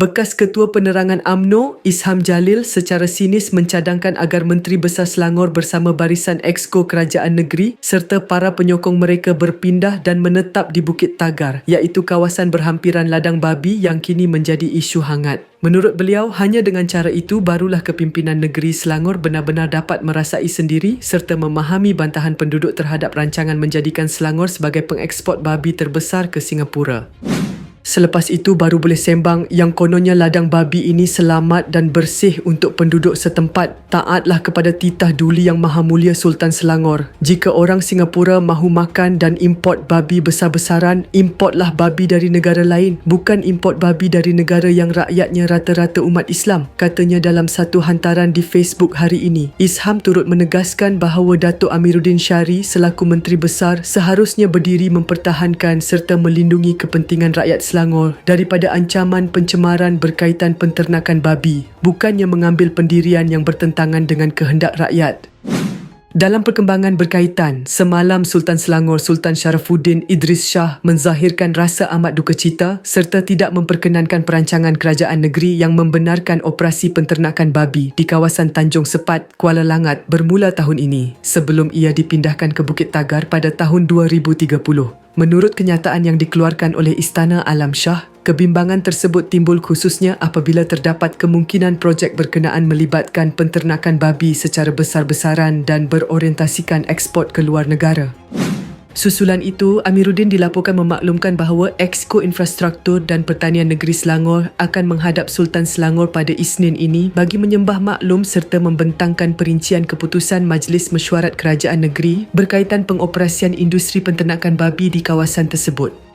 Bekas Ketua Penerangan UMNO, Isham Jalil secara sinis mencadangkan agar Menteri Besar Selangor bersama barisan Exco Kerajaan Negeri serta para penyokong mereka berpindah dan menetap di Bukit Tagar, iaitu kawasan berhampiran ladang babi yang kini menjadi isu hangat. Menurut beliau, hanya dengan cara itu barulah kepimpinan negeri Selangor benar-benar dapat merasai sendiri serta memahami bantahan penduduk terhadap rancangan menjadikan Selangor sebagai pengeksport babi terbesar ke Singapura. Selepas itu baru boleh sembang yang kononnya ladang babi ini selamat dan bersih untuk penduduk setempat. Taatlah kepada titah duli yang maha mulia Sultan Selangor. Jika orang Singapura mahu makan dan import babi besar-besaran, importlah babi dari negara lain, bukan import babi dari negara yang rakyatnya rata-rata umat Islam, katanya dalam satu hantaran di Facebook hari ini. Isham turut menegaskan bahawa Datuk Amiruddin Syari selaku Menteri Besar seharusnya berdiri mempertahankan serta melindungi kepentingan rakyat Selangor daripada ancaman pencemaran berkaitan penternakan babi, bukannya mengambil pendirian yang bertentangan dengan kehendak rakyat. Dalam perkembangan berkaitan, semalam Sultan Selangor Sultan Sharafuddin Idris Shah menzahirkan rasa amat duka cita serta tidak memperkenankan perancangan kerajaan negeri yang membenarkan operasi penternakan babi di kawasan Tanjung Sepat, Kuala Langat bermula tahun ini sebelum ia dipindahkan ke Bukit Tagar pada tahun 2030. Menurut kenyataan yang dikeluarkan oleh Istana Alam Shah, kebimbangan tersebut timbul khususnya apabila terdapat kemungkinan projek berkenaan melibatkan penternakan babi secara besar-besaran dan berorientasikan ekspor ke luar negara. Susulan itu, Amiruddin dilaporkan memaklumkan bahawa Exco Infrastruktur dan Pertanian Negeri Selangor akan menghadap Sultan Selangor pada Isnin ini bagi menyembah maklum serta membentangkan perincian keputusan Majlis Mesyuarat Kerajaan Negeri berkaitan pengoperasian industri penternakan babi di kawasan tersebut.